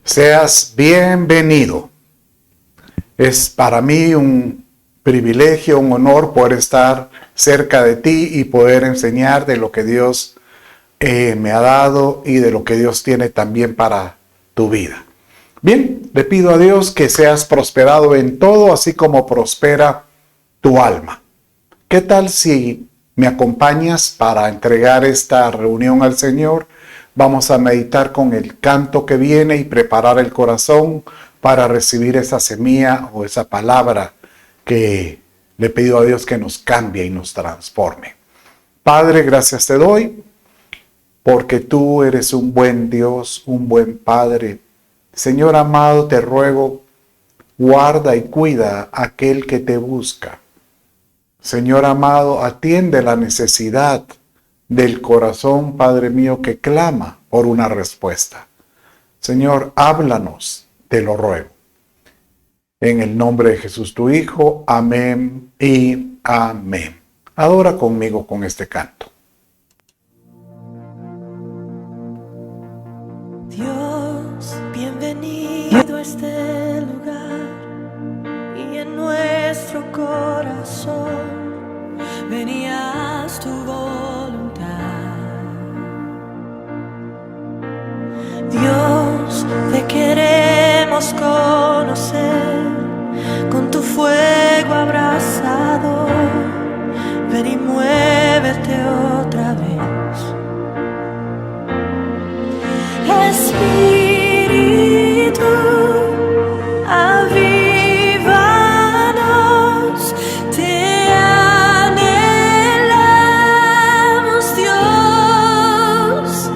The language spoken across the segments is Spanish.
Seas bienvenido. Es para mí un privilegio, un honor poder estar cerca de ti y poder enseñar de lo que Dios me ha dado y de lo que Dios tiene también para tu vida. Bien, le pido a Dios que seas prosperado en todo, así como prospera tu alma. ¿Qué tal si me acompañas para entregar esta reunión al Señor? Vamos a meditar con el canto que viene y preparar el corazón para recibir esa semilla o esa palabra que le pido a Dios que nos cambie y nos transforme. Padre, gracias te doy porque tú eres un buen Dios, un buen Padre. Señor amado, te ruego, guarda y cuida a aquel que te busca. Señor amado, atiende la necesidad del corazón, Padre mío, que clama por una respuesta. Señor, háblanos, te lo ruego. En el nombre de Jesús tu Hijo, amén y amén. Adora conmigo con este canto. Dios, bienvenido a este lugar y en nuestro corazón venías tu voluntad. Dios, te queremos conocer con tu fuego abrasador. Ven y muévete otra vez. Espíritu, avívanos, te anhelamos, Dios.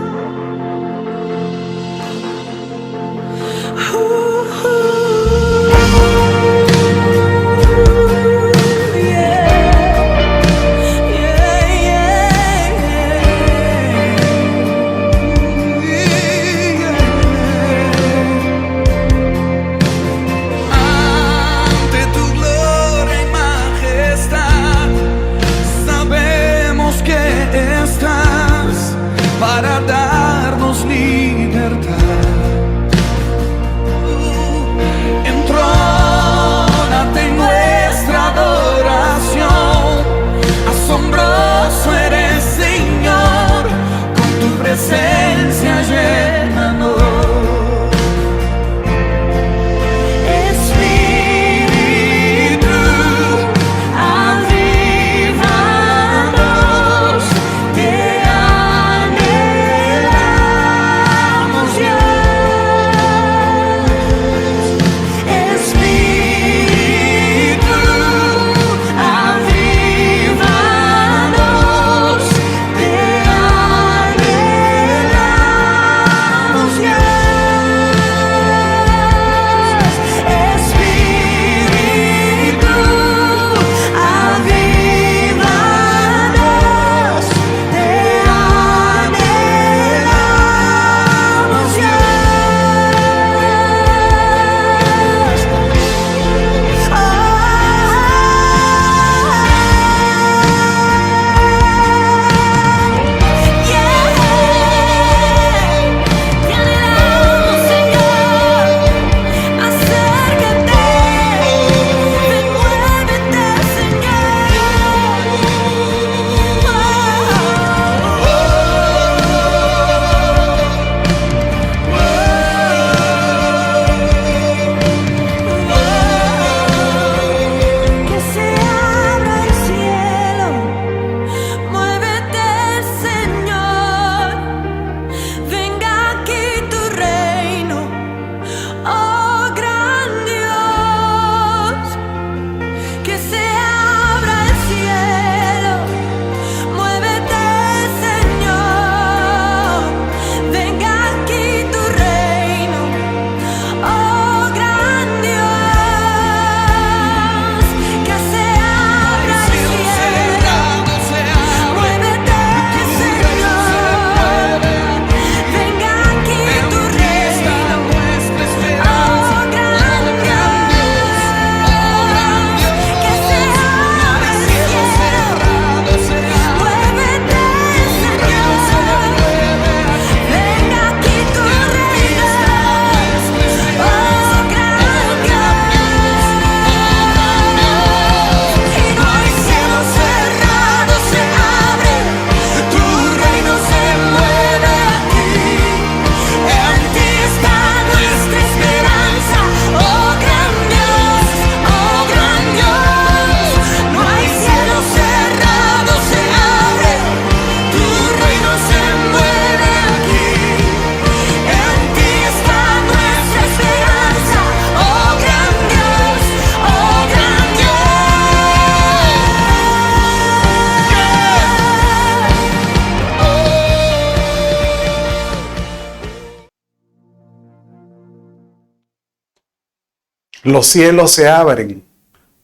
Los cielos se abren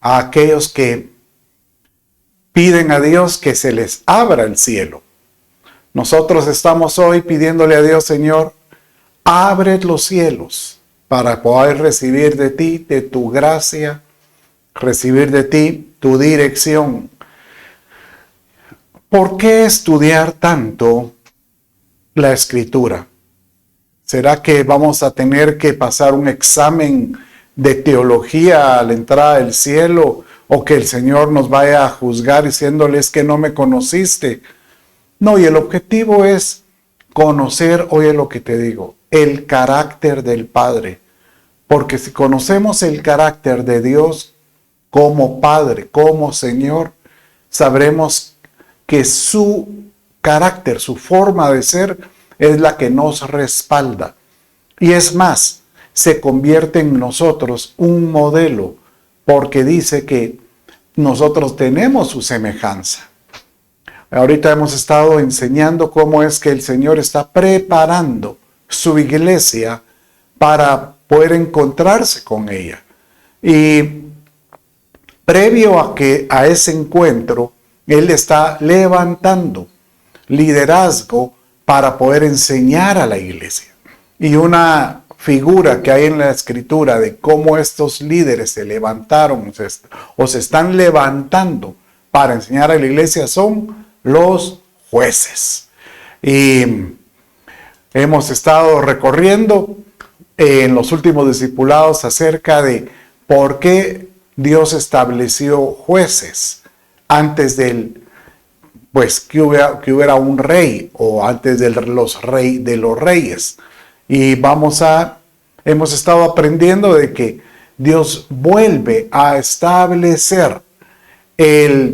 a aquellos que piden a Dios que se les abra el cielo. Nosotros estamos hoy pidiéndole a Dios, Señor, abre los cielos para poder recibir de ti, de tu gracia, recibir de ti tu dirección. ¿Por qué estudiar tanto la Escritura? ¿Será que vamos a tener que pasar un examen de teología a la entrada del cielo? ¿O que el Señor nos vaya a juzgar diciéndoles que no me conociste? No, y el objetivo es conocer, oye lo que te digo, el carácter del Padre. Porque si conocemos el carácter de Dios como Padre, como Señor, sabremos que su carácter, su forma de ser, es la que nos respalda. Y es más, se convierte en nosotros un modelo, porque dice que nosotros tenemos su semejanza. Ahorita hemos estado enseñando cómo es que el Señor está preparando su iglesia para poder encontrarse con ella. Y previo a ese encuentro, Él está levantando liderazgo para poder enseñar a la iglesia. Y una figura que hay en la Escritura de cómo estos líderes se levantaron o se están levantando para enseñar a la iglesia son los jueces. Y hemos estado recorriendo en los últimos discipulados acerca de por qué Dios estableció jueces antes del, pues que hubiera un rey o antes de los reyes. Y hemos estado aprendiendo de que Dios vuelve a establecer ese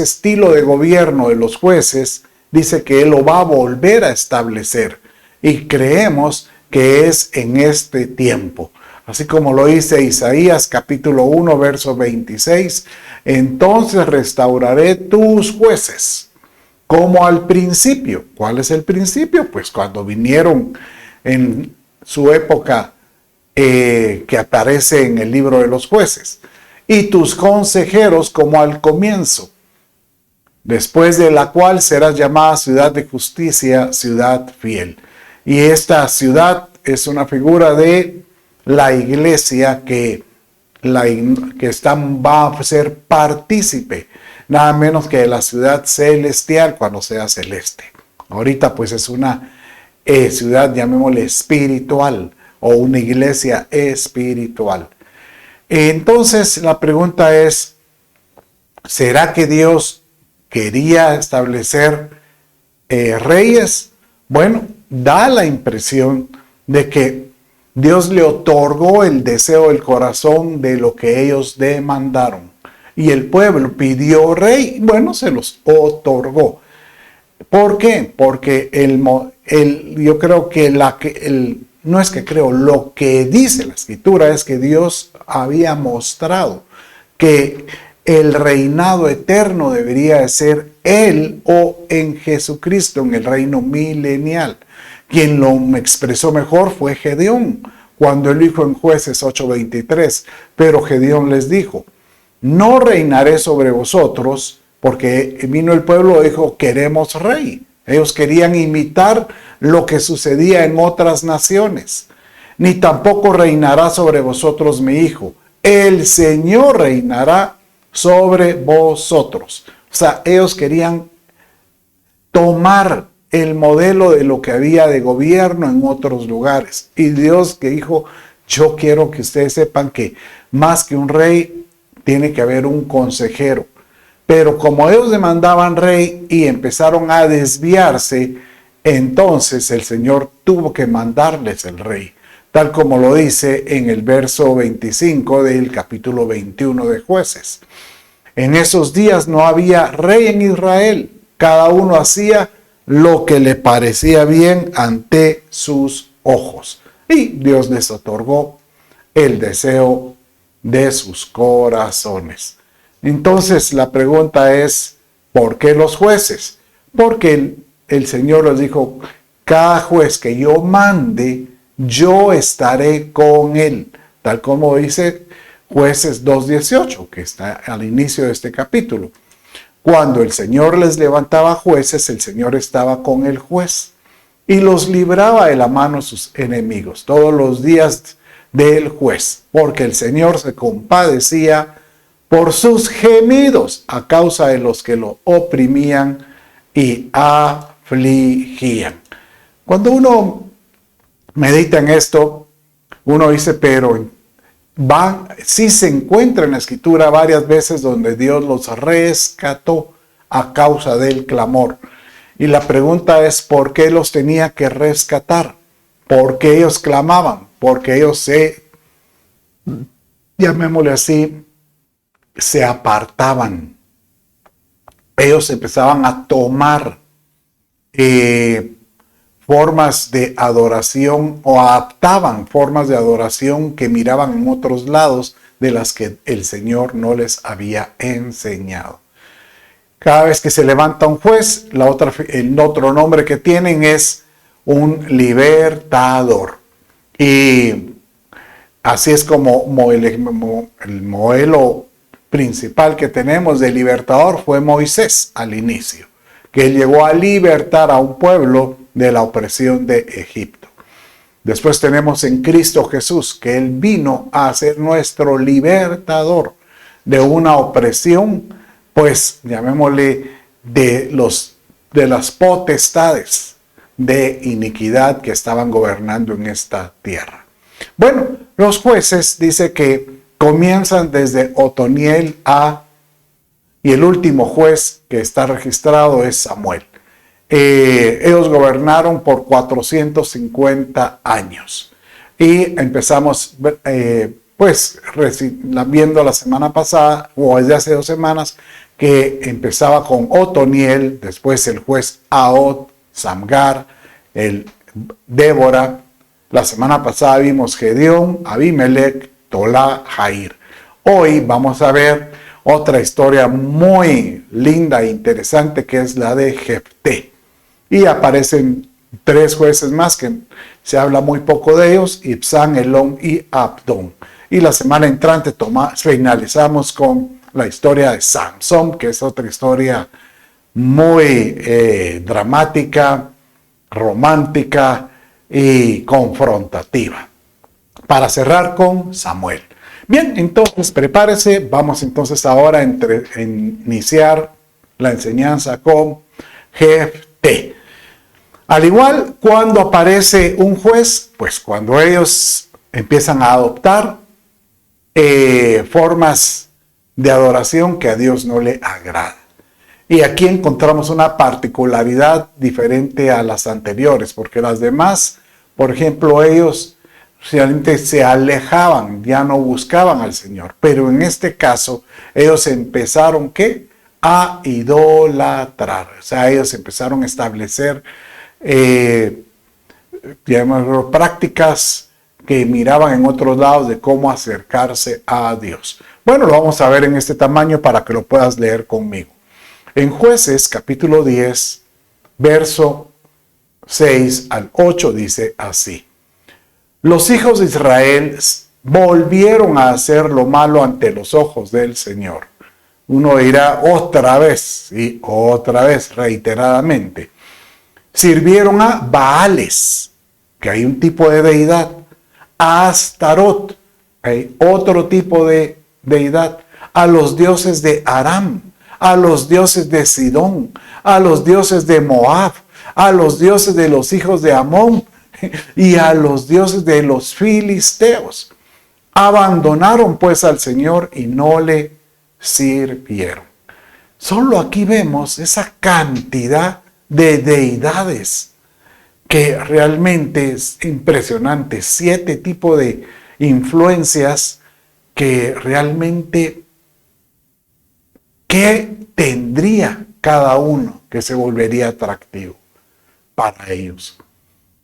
estilo de gobierno de los jueces. Dice que Él lo va a volver a establecer y creemos que es en este tiempo. Así como lo dice Isaías capítulo 1 verso 26, entonces restauraré tus jueces como al principio. ¿Cuál es el principio? Pues cuando vinieron en su época que aparece en el libro de los jueces. Y tus consejeros como al comienzo, después de la cual serás llamada ciudad de justicia, ciudad fiel. Y esta ciudad es una figura de la iglesia que va a ser partícipe, nada menos que de la ciudad celestial cuando sea celeste. Ahorita pues es una ciudad, llamémosle espiritual, o una iglesia espiritual. Entonces la pregunta es, ¿será que Dios quería establecer reyes? Bueno, da la impresión de que Dios le otorgó el deseo del corazón de lo que ellos demandaron. Y el pueblo pidió rey, bueno, se los otorgó. ¿Por qué? Porque yo creo que no es que creo, lo que dice la Escritura es que Dios había mostrado que el reinado eterno debería de ser Él o en Jesucristo, en el reino milenial. Quien lo expresó mejor fue Gedeón, cuando él dijo en Jueces 8:23, pero Gedeón les dijo, no reinaré sobre vosotros, porque vino el pueblo y dijo, queremos rey. Ellos querían imitar lo que sucedía en otras naciones. Ni tampoco reinará sobre vosotros mi hijo. El Señor reinará sobre vosotros. O sea, ellos querían tomar el modelo de lo que había de gobierno en otros lugares. Y Dios que dijo, yo quiero que ustedes sepan que más que un rey, tiene que haber un consejero. Pero como ellos demandaban rey y empezaron a desviarse, entonces el Señor tuvo que mandarles el rey. Tal como lo dice en el verso 25 del capítulo 21 de Jueces. En esos días no había rey en Israel. Cada uno hacía lo que le parecía bien ante sus ojos. Y Dios les otorgó el deseo de sus corazones. Entonces la pregunta es, ¿por qué los jueces? Porque el Señor les dijo, cada juez que yo mande, yo estaré con él, tal como dice Jueces 2:18, que está al inicio de este capítulo. Cuando el Señor les levantaba jueces, el Señor estaba con el juez y los libraba de la mano de sus enemigos todos los días del juez, porque el Señor se compadecía por sus gemidos a causa de los que lo oprimían y afligían. Cuando uno medita en esto, uno dice, pero sí se encuentra en la Escritura varias veces donde Dios los rescató a causa del clamor. Y la pregunta es, ¿por qué los tenía que rescatar? Porque ellos clamaban, porque ellos llamémosle así, se apartaban. Ellos empezaban a tomar formas de adoración o adaptaban formas de adoración que miraban en otros lados de las que el Señor no les había enseñado. Cada vez que se levanta un juez, el otro nombre que tienen es un libertador. Y así es como el modelo principal que tenemos de libertador fue Moisés al inicio, que él llegó a libertar a un pueblo de la opresión de Egipto. Después tenemos en Cristo Jesús, que él vino a ser nuestro libertador de una opresión, pues llamémosle de las potestades de iniquidad que estaban gobernando en esta tierra. Bueno, los jueces dice que comienzan desde Otoniel y el último juez que está registrado es Samuel. Ellos gobernaron por 450 años. Y empezamos, viendo la semana pasada, o desde hace 2 semanas, que empezaba con Otoniel, después el juez Ahod, Samgar, el Débora. La semana pasada vimos Gedeón, Abimelech, Tolá, Jair. Hoy vamos a ver otra historia muy linda e interesante que es la de Jefté. Y aparecen 3 jueces más que se habla muy poco de ellos, Ibsán, Elón y Abdón. Y la semana entrante finalizamos con la historia de Samson, que es otra historia muy dramática, romántica y confrontativa. Para cerrar con Samuel. Bien, entonces prepárese, vamos entonces ahora a iniciar la enseñanza con Jefté. Al igual, cuando aparece un juez, pues cuando ellos empiezan a adoptar formas de adoración que a Dios no le agrada. Y aquí encontramos una particularidad diferente a las anteriores, porque las demás, por ejemplo, ellos realmente se alejaban, ya no buscaban al Señor. Pero en este caso, ellos empezaron, ¿qué? A idolatrar. O sea, ellos empezaron a establecer prácticas que miraban en otros lados de cómo acercarse a Dios. Bueno, lo vamos a ver en este tamaño para que lo puedas leer conmigo. En Jueces, capítulo 10, verso 6 al 8, dice así. Los hijos de Israel volvieron a hacer lo malo ante los ojos del Señor. Uno dirá otra vez, y otra vez, reiteradamente. Sirvieron a Baales, que hay un tipo de deidad, a Astarot, hay otro tipo de deidad, a los dioses de Aram, a los dioses de Sidón, a los dioses de Moab, a los dioses de los hijos de Amón y a los dioses de los filisteos. Abandonaron pues al Señor y no le sirvieron. Solo aquí vemos esa cantidad de deidades que realmente es impresionante. 7 tipos de influencias que realmente, ¿qué tendría cada uno que se volvería atractivo para ellos?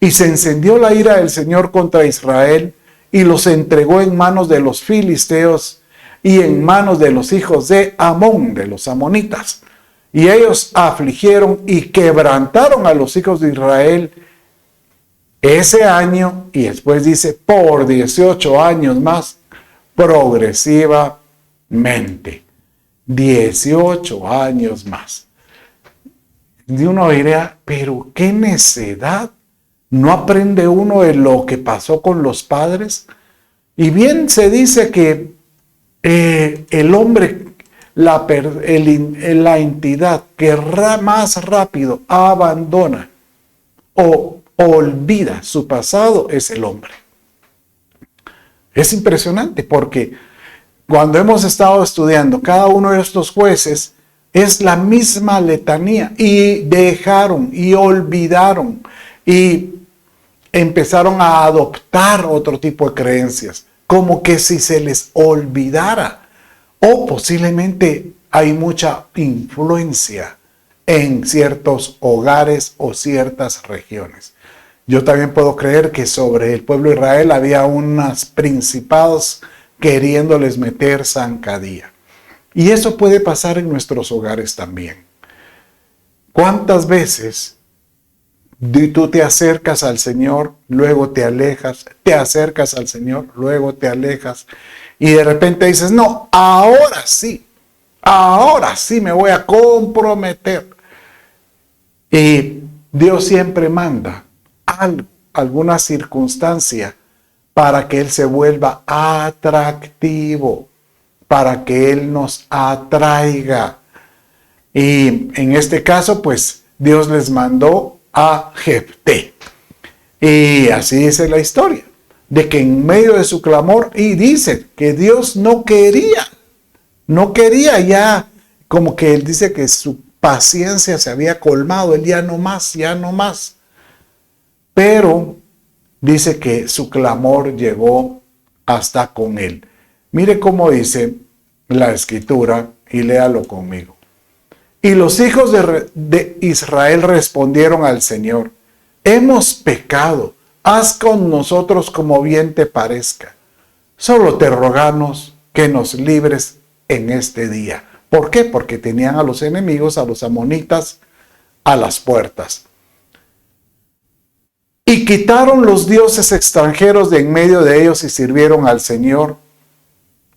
Y se encendió la ira del Señor contra Israel y los entregó en manos de los filisteos y en manos de los hijos de Amón, de los amonitas. Y ellos afligieron y quebrantaron a los hijos de Israel ese año, y después dice por 18 años más, progresivamente. 18 años más. Y uno diría, pero qué necedad. ¿No aprende uno de lo que pasó con los padres? Y bien se dice que el hombre, la entidad que más rápido abandona o olvida su pasado es el hombre. Es impresionante porque cuando hemos estado estudiando cada uno de estos jueces, es la misma letanía y dejaron y olvidaron y empezaron a adoptar otro tipo de creencias, como que si se les olvidara, o posiblemente hay mucha influencia en ciertos hogares o ciertas regiones. Yo también puedo creer que sobre el pueblo de Israel había unos principados queriéndoles meter zancadilla. Y eso puede pasar en nuestros hogares también. ¿Cuántas veces tú te acercas al Señor, luego te alejas, te acercas al Señor, luego te alejas, y de repente dices, no, ahora sí me voy a comprometer? Y Dios siempre manda algo, alguna circunstancia para que Él se vuelva atractivo, para que Él nos atraiga. Y en este caso, pues, Dios les mandó a Jefté. Y así dice la historia, de que en medio de su clamor, y dice que Dios no quería ya, como que Él dice que su paciencia se había colmado, Él ya no más. Pero dice que su clamor llegó hasta con Él. Mire cómo dice la escritura y léalo conmigo. Y los hijos de Israel respondieron al Señor, hemos pecado, haz con nosotros como bien te parezca. Solo te rogamos que nos libres en este día. ¿Por qué? Porque tenían a los enemigos, a los amonitas, a las puertas. Y quitaron los dioses extranjeros de en medio de ellos y sirvieron al Señor.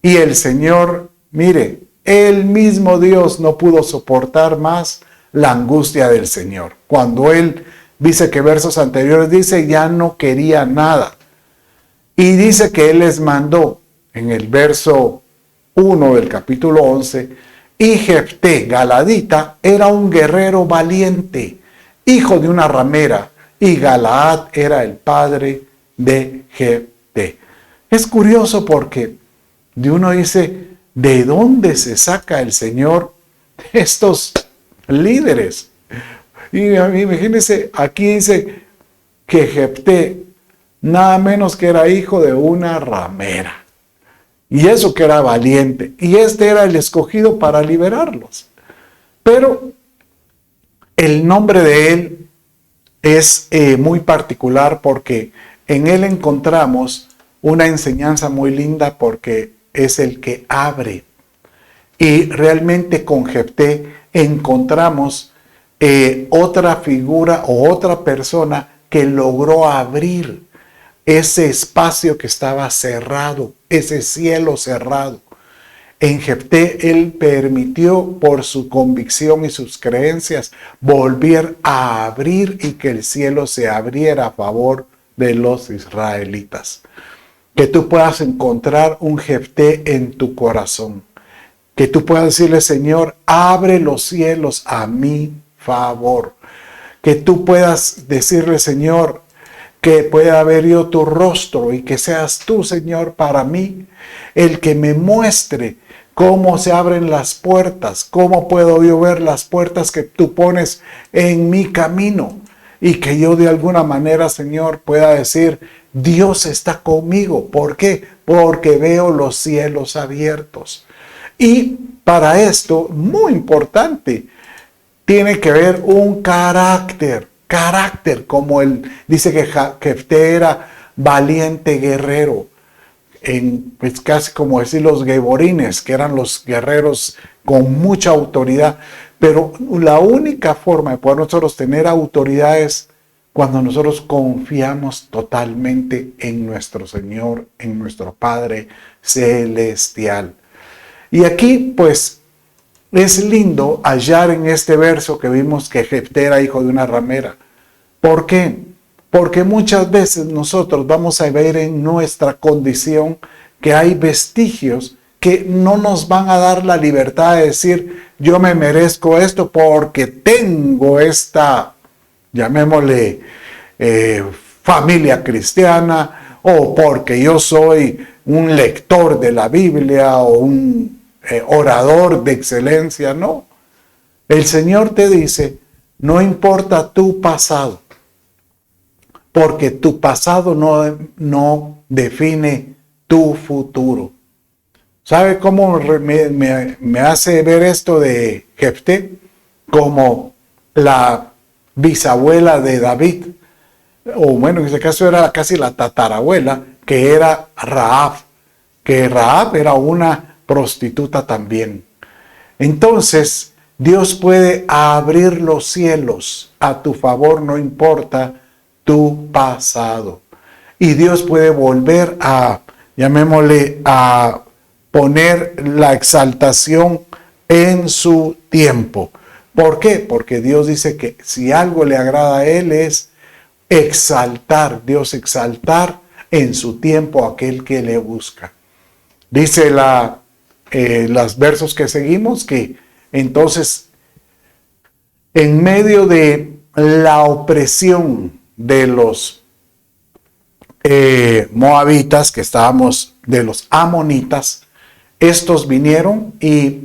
Y el Señor, mire, el mismo Dios no pudo soportar más la angustia del Señor. Cuando Él dice que versos anteriores dice, ya no quería nada. Y dice que Él les mandó en el verso 1 del capítulo 11, y Jefté, Galadita, era un guerrero valiente, hijo de una ramera, y Galaad era el padre de Jefté. Es curioso porque uno dice, ¿de dónde se saca el Señor estos líderes? Y imagínense, aquí dice que Jefté, nada menos que era hijo de una ramera. Y eso que era valiente. Y este era el escogido para liberarlos. Pero el nombre de él es muy particular porque en él encontramos una enseñanza muy linda porque es el que abre. Y realmente con Jefté encontramos otra figura o otra persona que logró abrir ese espacio que estaba cerrado, ese cielo cerrado. En Jefté él permitió por su convicción y sus creencias volver a abrir y que el cielo se abriera a favor de los israelitas. Que tú puedas encontrar un Jefté en tu corazón. Que tú puedas decirle, Señor, abre los cielos a mi favor. Que tú puedas decirle, Señor, que pueda ver yo tu rostro y que seas tú, Señor, para mí, el que me muestre cómo se abren las puertas, cómo puedo yo ver las puertas que tú pones en mi camino y que yo de alguna manera, Señor, pueda decir, Dios está conmigo. ¿Por qué? Porque veo los cielos abiertos. Y para esto, muy importante, tiene que ver un carácter, como él dice que Jefté era valiente guerrero, pues casi como decir los geborines, que eran los guerreros con mucha autoridad. Pero la única forma de poder nosotros tener autoridad es cuando nosotros confiamos totalmente en nuestro Señor, en nuestro Padre celestial. Y aquí pues es lindo hallar en este verso que vimos que Jefté era hijo de una ramera. ¿Por qué? Porque muchas veces nosotros vamos a ver en nuestra condición que hay vestigios que no nos van a dar la libertad de decir, yo me merezco esto porque tengo esta, llamémosle, familia cristiana, o porque yo soy un lector de la Biblia o un orador de excelencia. No. El Señor te dice, no importa tu pasado, porque tu pasado no define tu futuro. ¿Sabe cómo me hace ver esto de Jefté? Como la bisabuela de David, o bueno, en este caso era casi la tatarabuela, que era Rahab, que Rahab era una prostituta también. Entonces, Dios puede abrir los cielos a tu favor, no importa tu pasado. Y Dios puede volver a, llamémosle, a poner la exaltación en su tiempo. ¿Por qué? Porque Dios dice que si algo le agrada a Él es exaltar, Dios exaltar en su tiempo a aquel que le busca. Dice los versos que seguimos que entonces en medio de la opresión de los moabitas, que estábamos, de los amonitas, estos vinieron y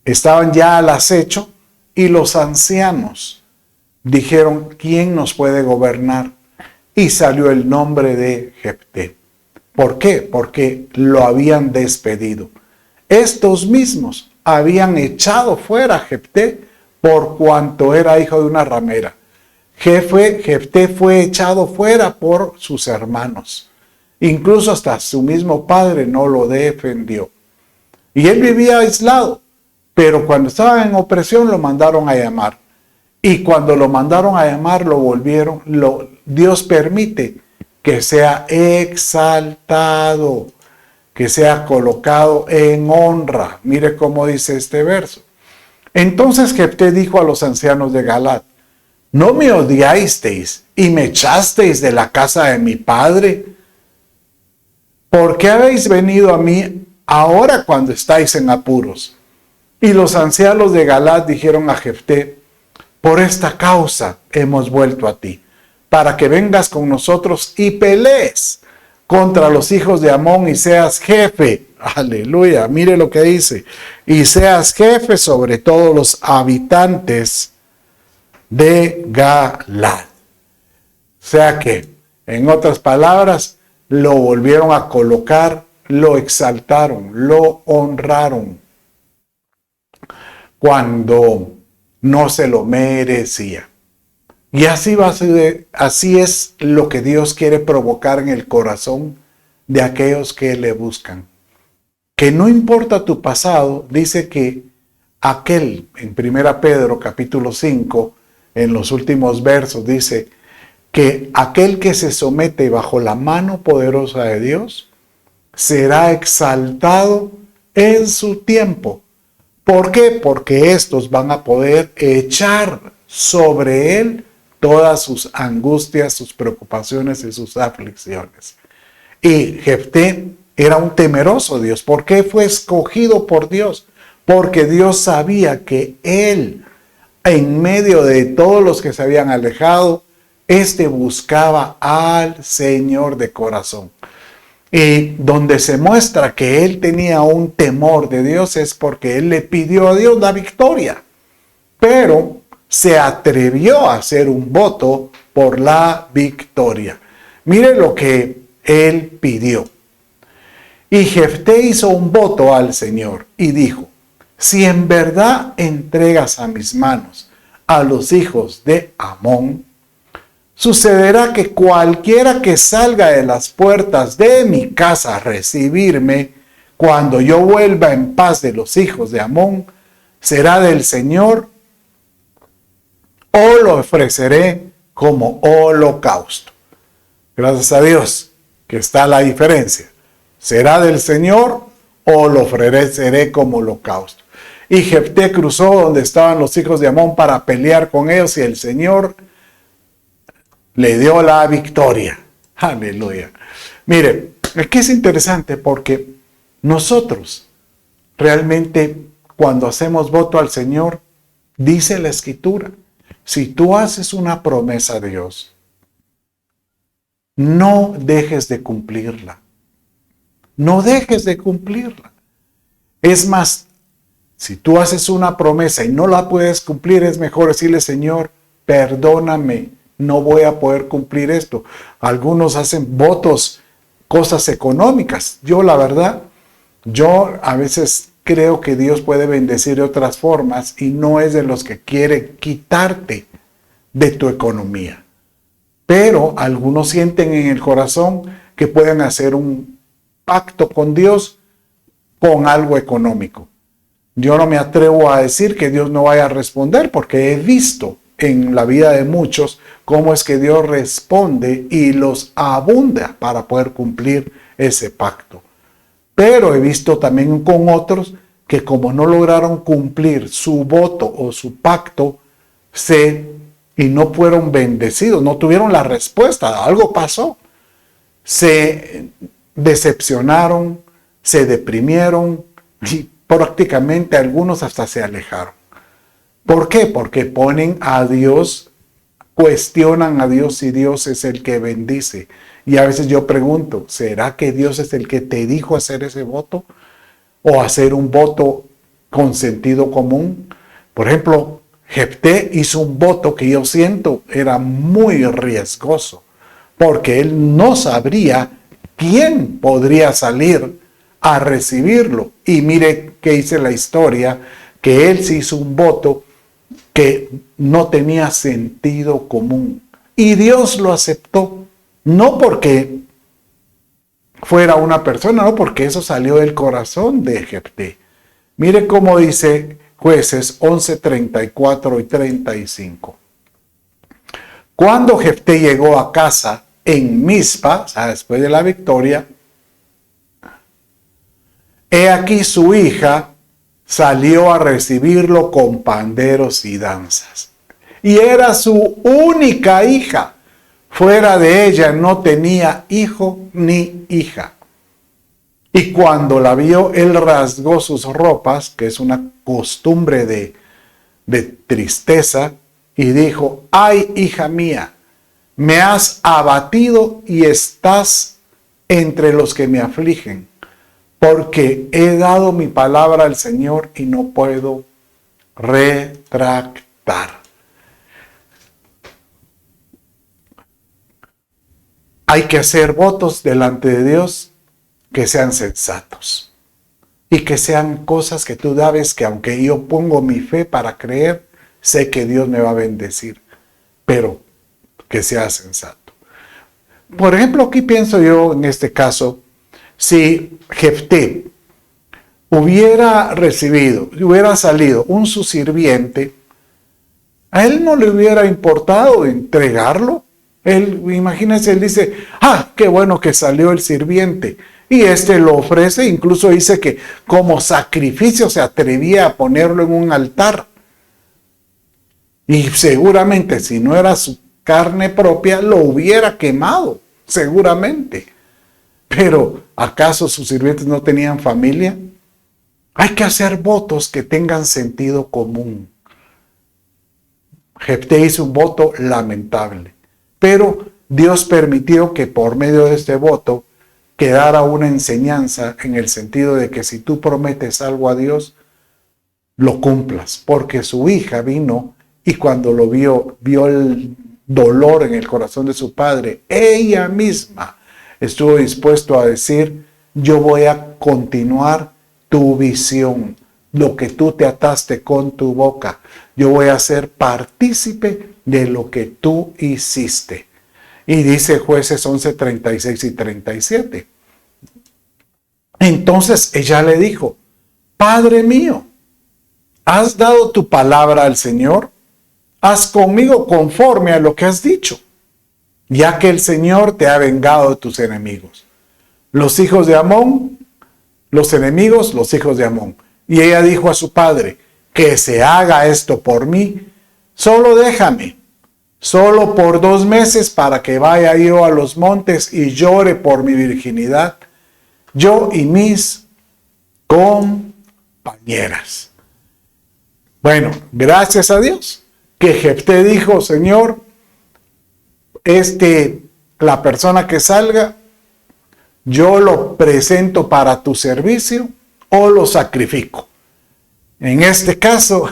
estaban ya al acecho, y los ancianos dijeron, ¿quién nos puede gobernar? Y salió el nombre de Jefté. ¿Por qué? Porque lo habían despedido. Estos mismos habían echado fuera a Jefté por cuanto era hijo de una ramera. Jefté fue echado fuera por sus hermanos. Incluso hasta su mismo padre no lo defendió. Y él vivía aislado, pero cuando estaba en opresión lo mandaron a llamar. Y cuando lo mandaron a llamar, Dios permite que sea exaltado, que sea colocado en honra. Mire cómo dice este verso. Entonces Jefté dijo a los ancianos de Galaad, ¿no me odiasteis y me echasteis de la casa de mi padre? ¿Por qué habéis venido a mí ahora cuando estáis en apuros? Y los ancianos de Galaad dijeron a Jefté, por esta causa hemos vuelto a ti, para que vengas con nosotros y pelees contra los hijos de Amón y seas jefe. Aleluya, mire lo que dice. Y seas jefe sobre todos los habitantes de Galaad. O sea que, en otras palabras, lo volvieron a colocar, lo exaltaron, lo honraron cuando no se lo merecía. Y así es lo que Dios quiere provocar en el corazón de aquellos que le buscan. Que no importa tu pasado, dice que aquel, en 1 Pedro capítulo 5, en los últimos versos, dice que aquel que se somete bajo la mano poderosa de Dios será exaltado en su tiempo. ¿Por qué? Porque estos van a poder echar sobre él todas sus angustias, sus preocupaciones y sus aflicciones. Y Jefté era un temeroso Dios. ¿Por qué fue escogido por Dios? Porque Dios sabía que él, en medio de todos los que se habían alejado, buscaba al Señor de corazón. Y donde se muestra que él tenía un temor de Dios es porque él le pidió a Dios la victoria. Pero se atrevió a hacer un voto por la victoria. Mire lo que él pidió. Y Jefté hizo un voto al Señor y dijo, si en verdad entregas a mis manos a los hijos de Amón, sucederá que cualquiera que salga de las puertas de mi casa a recibirme, cuando yo vuelva en paz de los hijos de Amón, será del Señor, o lo ofreceré como holocausto. Gracias a Dios que está la diferencia. ¿Será del Señor o lo ofreceré como holocausto? Y Jefté cruzó donde estaban los hijos de Amón para pelear con ellos y el Señor le dio la victoria. Aleluya. Mire, aquí es interesante porque nosotros realmente cuando hacemos voto al Señor, dice la Escritura, si tú haces una promesa a Dios, no dejes de cumplirla. No dejes de cumplirla. Es más, si tú haces una promesa y no la puedes cumplir, es mejor decirle, Señor, perdóname, no voy a poder cumplir esto. Algunos hacen votos, cosas económicas. Yo, la verdad, a veces creo que Dios puede bendecir de otras formas y no es de los que quiere quitarte de tu economía. Pero algunos sienten en el corazón que pueden hacer un pacto con Dios con algo económico. Yo no me atrevo a decir que Dios no vaya a responder porque he visto en la vida de muchos cómo es que Dios responde y los abunda para poder cumplir ese pacto. Pero he visto también con otros que como no lograron cumplir su voto o su pacto, y no fueron bendecidos, no tuvieron la respuesta, algo pasó. Se decepcionaron, se deprimieron y prácticamente algunos hasta se alejaron. ¿Por qué? Porque ponen a Dios, cuestionan a Dios si Dios es el que bendice. Y a veces yo pregunto, ¿será que Dios es el que te dijo hacer ese voto? ¿O hacer un voto con sentido común? Por ejemplo, Jefté hizo un voto que yo siento era muy riesgoso, porque él no sabría quién podría salir a recibirlo. Y mire que dice la historia, que él se hizo un voto que no tenía sentido común. Y Dios lo aceptó, no porque fuera una persona, no, porque eso salió del corazón de Jefté. Mire cómo dice Jueces 11, 34 y 35. Cuando Jefté llegó a casa en Mizpa, o sea, después de la victoria, he aquí su hija salió a recibirlo con panderos y danzas. Y era su única hija. Fuera de ella no tenía hijo ni hija. Y cuando la vio, él rasgó sus ropas, que es una costumbre de tristeza, y dijo, ay, hija mía, me has abatido y estás entre los que me afligen, porque he dado mi palabra al Señor y no puedo retractar. Hay que hacer votos delante de Dios que sean sensatos y que sean cosas que tú sabes que aunque yo pongo mi fe para creer, sé que Dios me va a bendecir, pero que sea sensato. Por ejemplo, aquí pienso yo en este caso, si Jefté hubiera recibido, hubiera salido un su sirviente, a él no le hubiera importado entregarlo. Él, imagínense, él dice, qué bueno que salió el sirviente. Y lo ofrece, incluso dice que como sacrificio se atrevía a ponerlo en un altar. Y seguramente si no era su carne propia, lo hubiera quemado, seguramente. Pero, ¿acaso sus sirvientes no tenían familia? Hay que hacer votos que tengan sentido común. Jefté hizo un voto lamentable, pero Dios permitió que por medio de este voto quedara una enseñanza en el sentido de que si tú prometes algo a Dios, lo cumplas, porque su hija vino y cuando lo vio el dolor en el corazón de su padre, ella misma estuvo dispuesto a decir, yo voy a continuar tu visión, lo que tú te ataste con tu boca, yo voy a ser partícipe de lo que tú hiciste. Y dice Jueces 11, 36 y 37. Entonces ella le dijo, Padre mío, ¿has dado tu palabra al Señor? haz conmigo conforme a lo que has dicho, ya que el Señor te ha vengado de tus enemigos. Los hijos de Amón, los enemigos, los hijos de Amón. Y ella dijo a su padre, que se haga esto por mí, solo déjame, solo por 2 meses para que vaya yo a los montes y llore por mi virginidad, yo y mis compañeras. Bueno, gracias a Dios, que Jefté dijo, Señor, la persona que salga, yo lo presento para tu servicio o lo sacrifico. En este caso,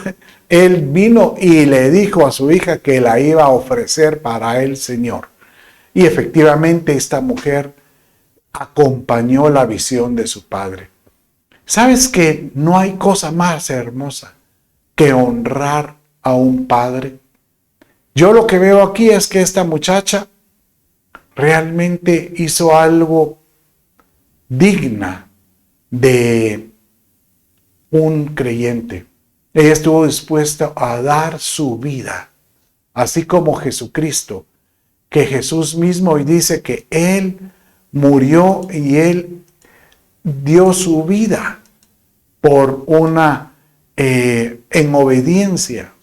él vino y le dijo a su hija que la iba a ofrecer para el Señor. Y efectivamente esta mujer acompañó la visión de su padre. ¿Sabes que no hay cosa más hermosa que honrar a un padre? Yo lo que veo aquí es que esta muchacha realmente hizo algo digna de un creyente. Ella estuvo dispuesta a dar su vida, así como Jesucristo, que Jesús mismo dice que Él murió y Él dio su vida por en obediencia,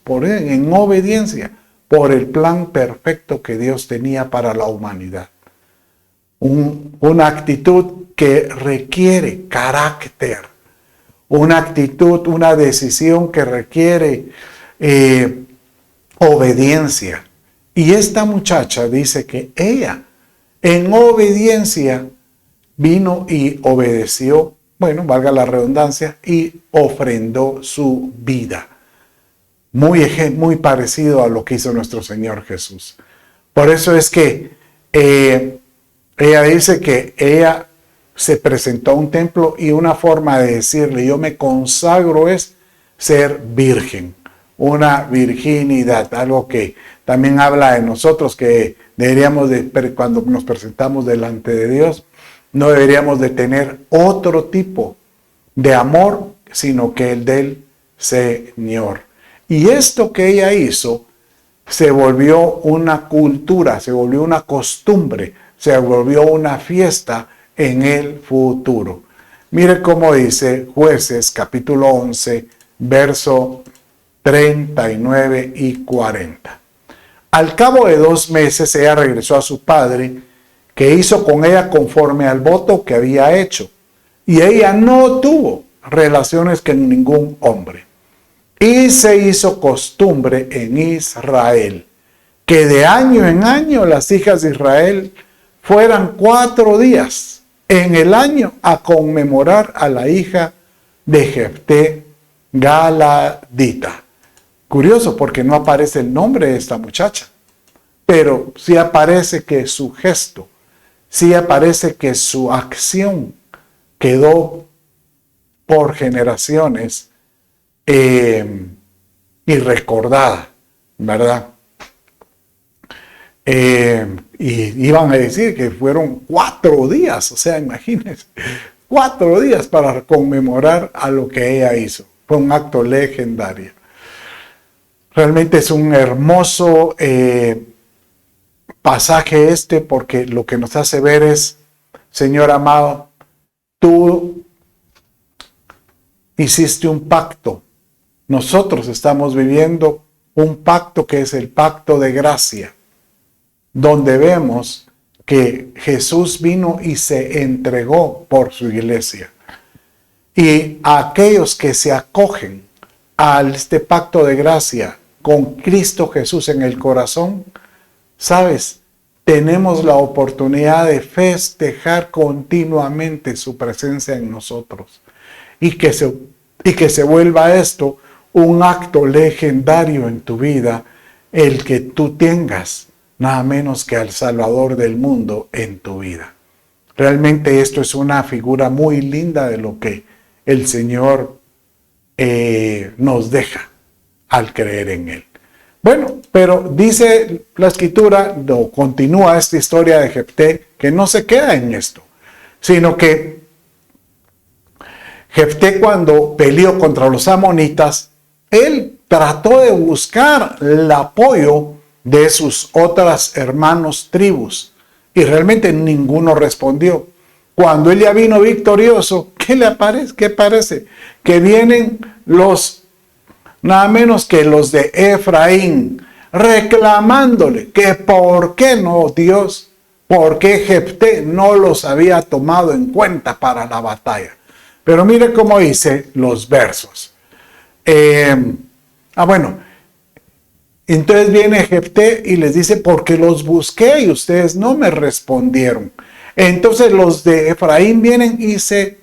por el plan perfecto que Dios tenía para la humanidad. Una actitud que requiere carácter, una actitud, una decisión que requiere obediencia. Y esta muchacha dice que ella, en obediencia, vino y obedeció, bueno, valga la redundancia, y ofrendó su vida. Muy parecido a lo que hizo nuestro Señor Jesús. Por eso es que ella dice que ella se presentó a un templo y una forma de decirle, yo me consagro es ser virgen, una virginidad, algo que también habla de nosotros que deberíamos cuando nos presentamos delante de Dios, no deberíamos de tener otro tipo de amor, sino que el del Señor. Y esto que ella hizo se volvió una cultura, se volvió una costumbre, se volvió una fiesta en el futuro. Mire cómo dice Jueces capítulo 11, verso 39 y 40. Al cabo de 2 meses ella regresó a su padre, que hizo con ella conforme al voto que había hecho. Y ella no tuvo relaciones con ningún hombre. Y se hizo costumbre en Israel, que de año en año las hijas de Israel fueran 4 días en el año a conmemorar a la hija de Jefté Galadita. Curioso porque no aparece el nombre de esta muchacha, pero sí aparece que su gesto, sí aparece que su acción quedó por generaciones y recordada, ¿verdad? Y iban a decir que fueron 4 días, o sea, imagínense, 4 días para conmemorar a lo que ella hizo. Fue un acto legendario. Realmente es un hermoso pasaje porque lo que nos hace ver es, Señor amado, tú hiciste un pacto. Nosotros estamos viviendo un pacto que es el pacto de gracia, donde vemos que Jesús vino y se entregó por su iglesia. Y a aquellos que se acogen a este pacto de gracia con Cristo Jesús en el corazón, ¿sabes? Tenemos la oportunidad de festejar continuamente su presencia en nosotros. Y que se vuelva esto un acto legendario en tu vida, el que tú tengas nada menos que al Salvador del mundo en tu vida. Realmente esto es una figura muy linda de lo que el Señor nos deja al creer en Él. Bueno, pero dice la Escritura, continúa esta historia de Jefté, que no se queda en esto, sino que Jefté, cuando peleó contra los amonitas, él trató de buscar el apoyo de sus otras hermanos tribus y realmente ninguno respondió. Cuando él ya vino victorioso, ¿qué le aparece? ¿Qué parece? Que vienen los, nada menos que los de Efraín, reclamándole que por qué no Dios, por qué Jefté no los había tomado en cuenta para la batalla. Pero mire cómo dice los versos. Bueno, entonces viene Jefté y les dice, porque los busqué y ustedes no me respondieron. Entonces los de Efraín vienen y se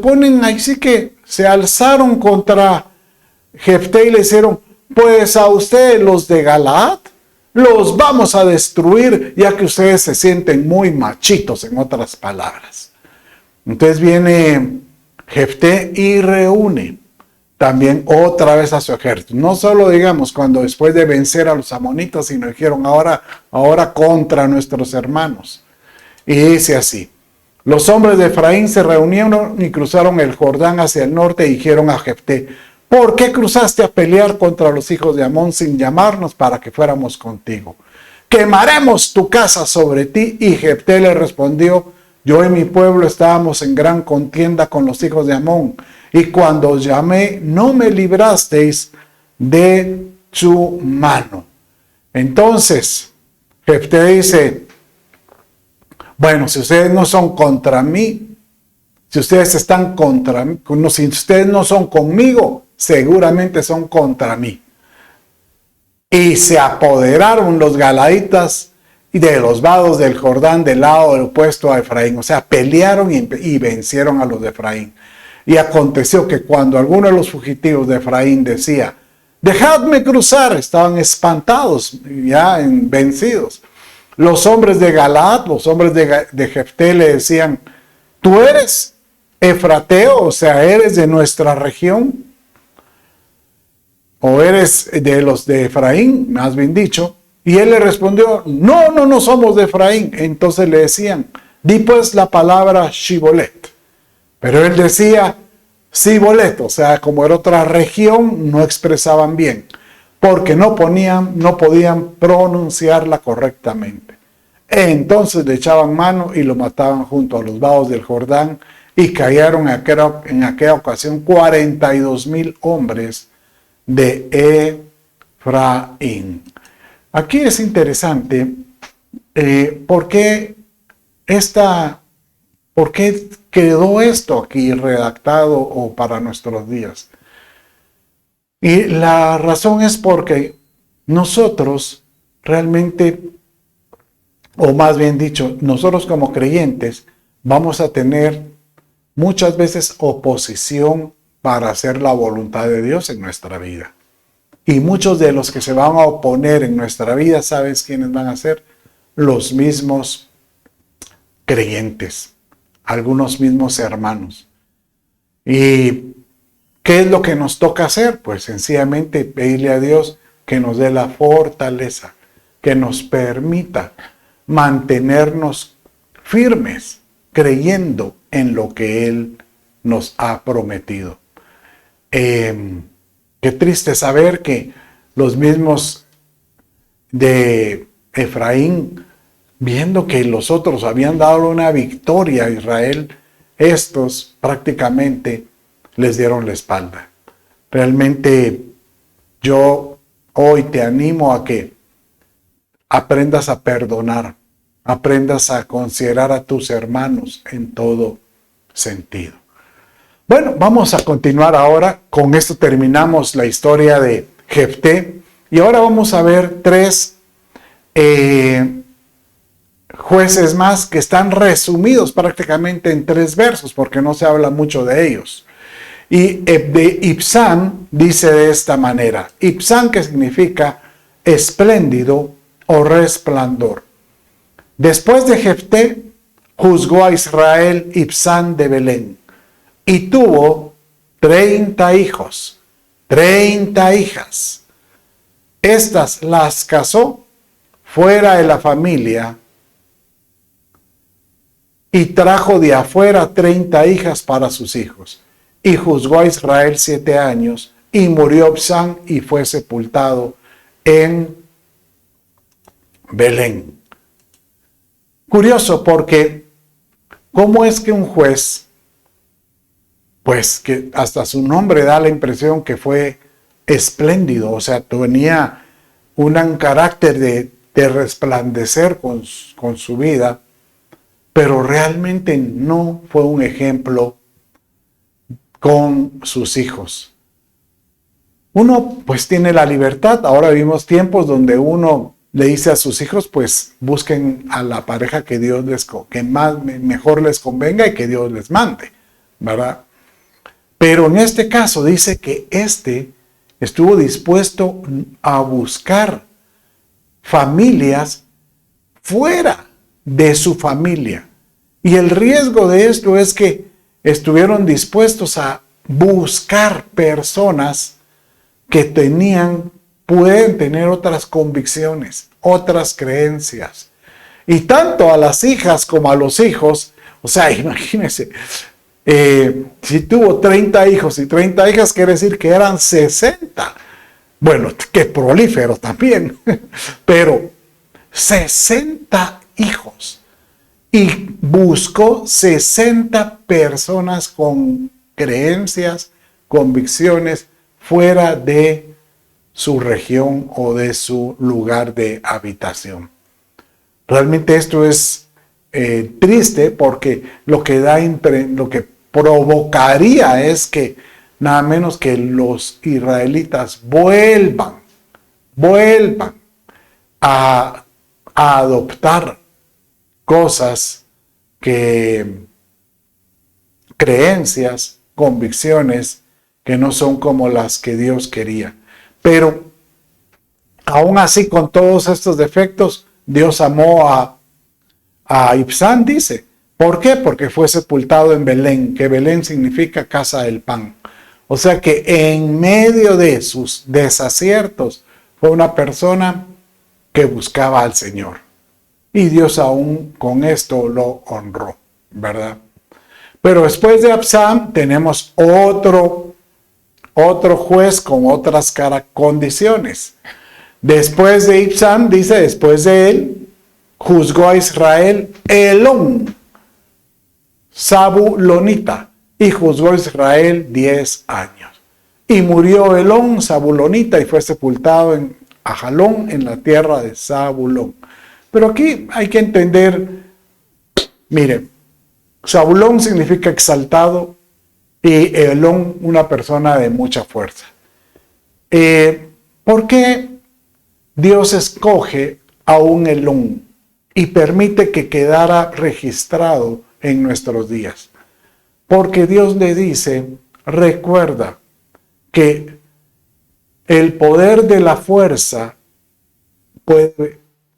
ponen ahí, sí que se alzaron contra Jefté y le dijeron, pues a ustedes los de Galaad los vamos a destruir, ya que ustedes se sienten muy machitos, en otras palabras. Entonces viene Jefté y reúne también otra vez a su ejército. No solo digamos cuando después de vencer a los amonitas, sino dijeron ahora contra nuestros hermanos. Y dice así, los hombres de Efraín se reunieron y cruzaron el Jordán hacia el norte y dijeron a Jefté, ¿por qué cruzaste a pelear contra los hijos de Amón sin llamarnos para que fuéramos contigo? Quemaremos tu casa sobre ti. Y Jefté le respondió, yo y mi pueblo estábamos en gran contienda con los hijos de Amón, y cuando os llamé no me librasteis de su mano. Entonces Jefté dice, bueno, si ustedes no son contra mí, si ustedes están contra mí, si ustedes no son conmigo, seguramente son contra mí. Y se apoderaron los galaditas y de los vados del Jordán del lado opuesto a Efraín. O sea, pelearon y vencieron a los de Efraín. Y aconteció que cuando alguno de los fugitivos de Efraín decía, dejadme cruzar, estaban espantados, ya vencidos. Los hombres de Galaad, los hombres de Jefté le decían, ¿tú eres efrateo? O sea, ¿eres de nuestra región? ¿O eres de los de Efraín? Más bien dicho. Y él le respondió, no somos de Efraín. Entonces le decían, di pues la palabra Shibolet. Pero él decía Sibolet, o sea, como era otra región, no expresaban bien, porque no podían pronunciarla correctamente. Entonces le echaban mano y lo mataban junto a los vados del Jordán, y cayeron en aquella ocasión 42,000 hombres de Efraín. Aquí es interesante ¿por qué quedó esto aquí redactado o para nuestros días? Y la razón es porque nosotros realmente, o más bien dicho, nosotros como creyentes vamos a tener muchas veces oposición para hacer la voluntad de Dios en nuestra vida. Y muchos de los que se van a oponer en nuestra vida, ¿sabes quiénes van a ser? Los mismos creyentes, algunos mismos hermanos. ¿Y qué es lo que nos toca hacer? Pues sencillamente pedirle a Dios que nos dé la fortaleza, que nos permita mantenernos firmes, creyendo en lo que Él nos ha prometido. Qué triste saber que los mismos de Efraín, viendo que los otros habían dado una victoria a Israel, estos prácticamente les dieron la espalda. Realmente yo hoy te animo a que aprendas a perdonar, aprendas a considerar a tus hermanos en todo sentido. Bueno, vamos a continuar ahora. Con esto terminamos la historia de Jefté. Y ahora vamos a ver 3 jueces más que están resumidos prácticamente en 3 versos, porque no se habla mucho de ellos. Y de Ibzán dice de esta manera. Ibzán, que significa espléndido o resplandor. Después de Jefté, juzgó a Israel Ibzán de Belén. Y tuvo 30 hijos, 30 hijas. Estas las casó fuera de la familia y trajo de afuera 30 hijas para sus hijos. Y juzgó a Israel 7 años y murió Absán y fue sepultado en Belén. Curioso, porque ¿cómo es que un juez, pues que hasta su nombre da la impresión que fue espléndido, o sea, tenía un carácter de resplandecer con su vida, pero realmente no fue un ejemplo con sus hijos? Uno pues tiene la libertad. Ahora vivimos tiempos donde uno le dice a sus hijos, pues busquen a la pareja que Dios mejor les convenga y que Dios les mande, ¿verdad? Pero en este caso dice que estuvo dispuesto a buscar familias fuera de su familia. Y el riesgo de esto es que estuvieron dispuestos a buscar personas que pueden tener otras convicciones, otras creencias. Y tanto a las hijas como a los hijos, o sea, imagínense, si tuvo 30 hijos y 30 hijas, quiere decir que eran 60. Bueno, qué prolífero también, pero 60 hijos. Y buscó 60 personas con creencias, convicciones fuera de su región o de su lugar de habitación. Realmente esto es triste, porque lo que provocaría es que nada menos que los israelitas vuelvan a adoptar cosas, creencias, convicciones que no son como las que Dios quería. Pero aún así, con todos estos defectos, Dios amó a Ibzán, dice. ¿Por qué? Porque fue sepultado en Belén, que Belén significa casa del pan. O sea que en medio de sus desaciertos fue una persona que buscaba al Señor. Y Dios aún con esto lo honró, ¿verdad? Pero después de Absán tenemos otro juez con otras condiciones. Después de Ibzán, dice, después de él, juzgó a Israel Elón, Zabulonita, y juzgó a Israel 10 años. Y murió Elón, Zabulonita, y fue sepultado en Ajalón, en la tierra de Zabulón. Pero aquí hay que entender, miren, Zabulón significa exaltado y Elón una persona de mucha fuerza. ¿Por qué Dios escoge a un Elón y permite que quedara registrado en nuestros días? Porque Dios le dice, recuerda que el poder de la fuerza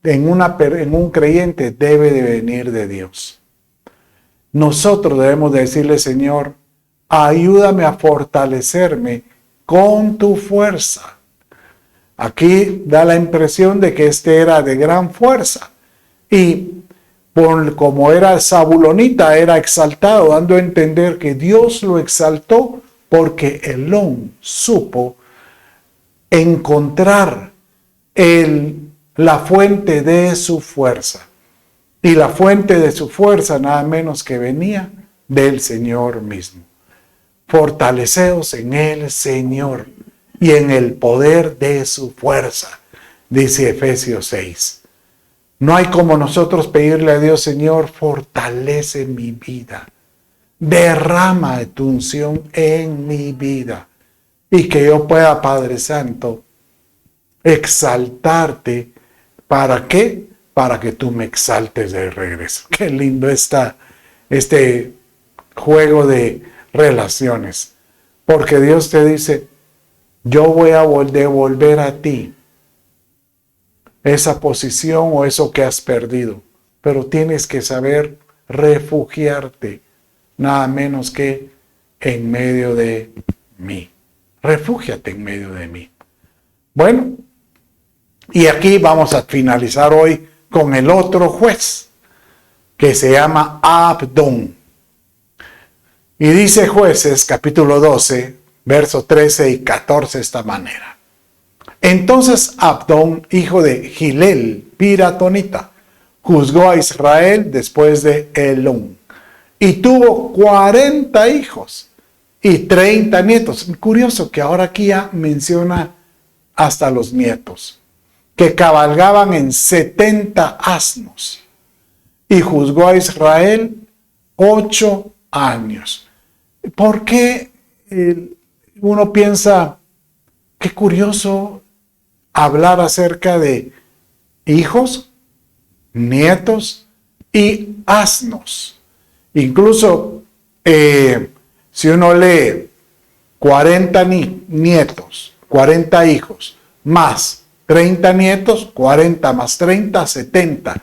en un creyente debe de venir de Dios. Nosotros debemos de decirle, Señor, ayúdame a fortalecerme con tu fuerza. Aquí da la impresión de que era de gran fuerza. Y como era Zabulonita, era exaltado, dando a entender que Dios lo exaltó porque Elón supo encontrar la fuente de su fuerza. Y la fuente de su fuerza nada menos que venía del Señor mismo. Fortaleceos en el Señor y en el poder de su fuerza, dice Efesios 6. No hay como nosotros pedirle a Dios, Señor, fortalece mi vida. Derrama de tu unción en mi vida. Y que yo pueda, Padre Santo, exaltarte. ¿Para qué? Para que tú me exaltes de regreso. Qué lindo está este juego de relaciones. Porque Dios te dice, yo voy a devolver a ti esa posición o eso que has perdido. Pero tienes que saber refugiarte, nada menos que en medio de mí. Refúgiate en medio de mí. Bueno, y aquí vamos a finalizar hoy con el otro juez, que se llama Abdón. Y dice Jueces, capítulo 12, verso 13 y 14 de esta manera. Entonces Abdón, hijo de Gilel, piratonita, juzgó a Israel después de Elón, y tuvo 40 hijos y 30 nietos. Curioso que ahora aquí ya menciona hasta los nietos, que cabalgaban en 70 asnos, y juzgó a Israel 8 años. ¿Por qué uno piensa, qué curioso hablar acerca de hijos, nietos y asnos? Incluso si uno lee 40 nietos, 40 hijos, más 30 nietos, 40 más 30, 70.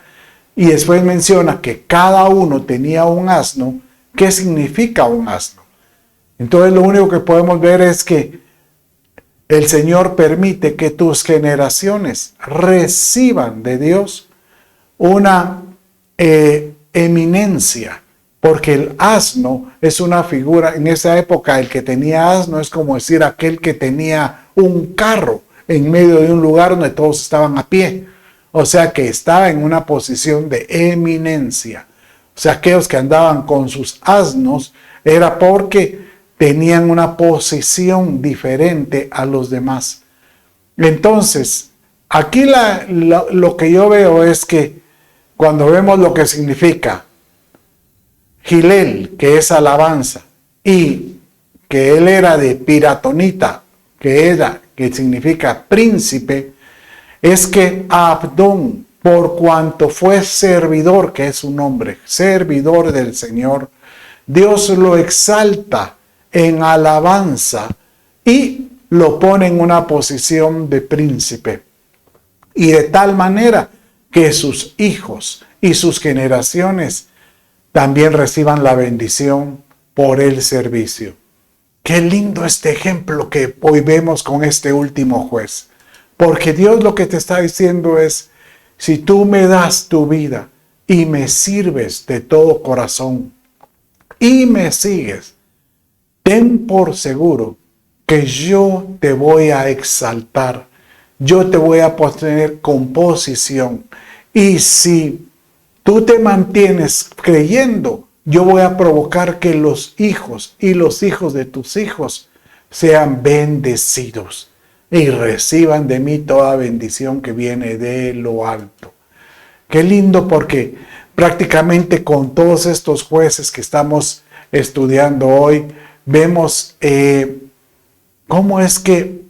Y después menciona que cada uno tenía un asno. ¿Qué significa un asno? Entonces lo único que podemos ver es que el Señor permite que tus generaciones reciban de Dios una eminencia, porque el asno es una figura. En esa época el que tenía asno es como decir aquel que tenía un carro en medio de un lugar donde todos estaban a pie. O sea que estaba en una posición de eminencia. O sea, aquellos que andaban con sus asnos era porque tenían una posición diferente a los demás. Entonces, aquí lo que yo veo es que cuando vemos lo que significa Gilel, que es alabanza, y que él era de piratonita, que significa príncipe, es que Abdón, por cuanto fue servidor, que es su nombre, servidor del Señor, Dios lo exalta en alabanza y lo pone en una posición de príncipe. Y de tal manera que sus hijos y sus generaciones también reciban la bendición por el servicio. Qué lindo este ejemplo que hoy vemos con este último juez. Porque Dios lo que te está diciendo es, si tú me das tu vida y me sirves de todo corazón y me sigues, ten por seguro que yo te voy a exaltar, yo te voy a poner con posición. Y si tú te mantienes creyendo, yo voy a provocar que los hijos y los hijos de tus hijos sean bendecidos y reciban de mí toda bendición que viene de lo alto. Qué lindo, porque prácticamente con todos estos jueces que estamos estudiando hoy, vemos cómo es que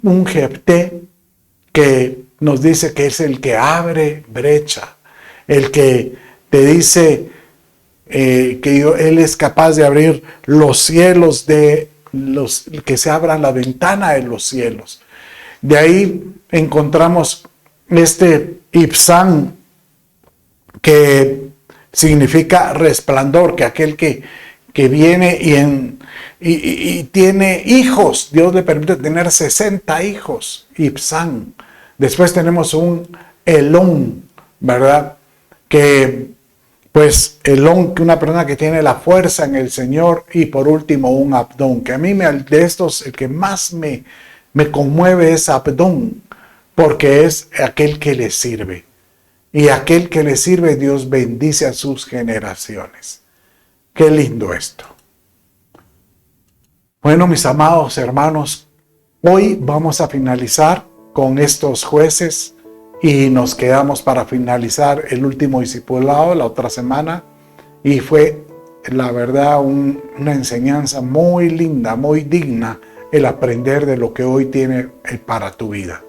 un Jefté, que nos dice que es el que abre brecha, el que te dice que él es capaz de abrir los cielos, que se abran la ventana de los cielos. De ahí encontramos este Ibsán, que significa resplandor, que aquel que viene y tiene hijos. Dios le permite tener 60 hijos, Ibsán. Después tenemos un Elón, ¿verdad? Que pues Elón, que una persona que tiene la fuerza en el Señor. Y por último un Abdón, que a mí de estos el que más me conmueve es Abdón, porque es aquel que le sirve. Y aquel que le sirve, Dios bendice a sus generaciones. Qué lindo esto. Bueno, mis amados hermanos, hoy vamos a finalizar con estos jueces y nos quedamos para finalizar el último discipulado la otra semana. Y fue, la verdad, una enseñanza muy linda, muy digna, el aprender de lo que hoy tiene para tu vida.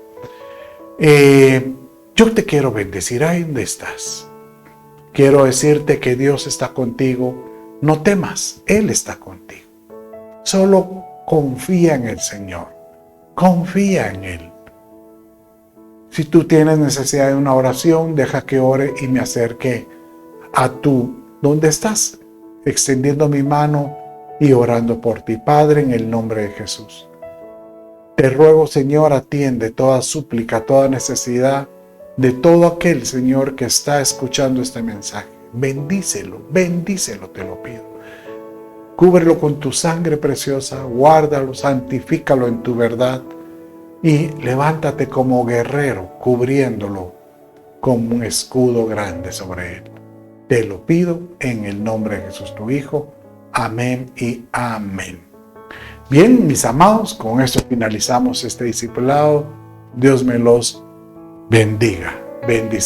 Yo te quiero bendecir ahí donde estás. Quiero decirte que Dios está contigo. No temas, Él está contigo. Solo confía en el Señor. Confía en Él. Si tú tienes necesidad de una oración, deja que ore y me acerque a donde estás, extendiendo mi mano y orando por ti. Padre, en el nombre de Jesús, te ruego, Señor, atiende toda súplica, toda necesidad de todo aquel, Señor, que está escuchando este mensaje. Bendícelo, te lo pido. Cúbrelo con tu sangre preciosa, guárdalo, santifícalo en tu verdad y levántate como guerrero, cubriéndolo como un escudo grande sobre él. Te lo pido en el nombre de Jesús tu Hijo. Amén y amén. Bien, mis amados, con esto finalizamos este discipulado. Dios me los bendiga. Bendiciones.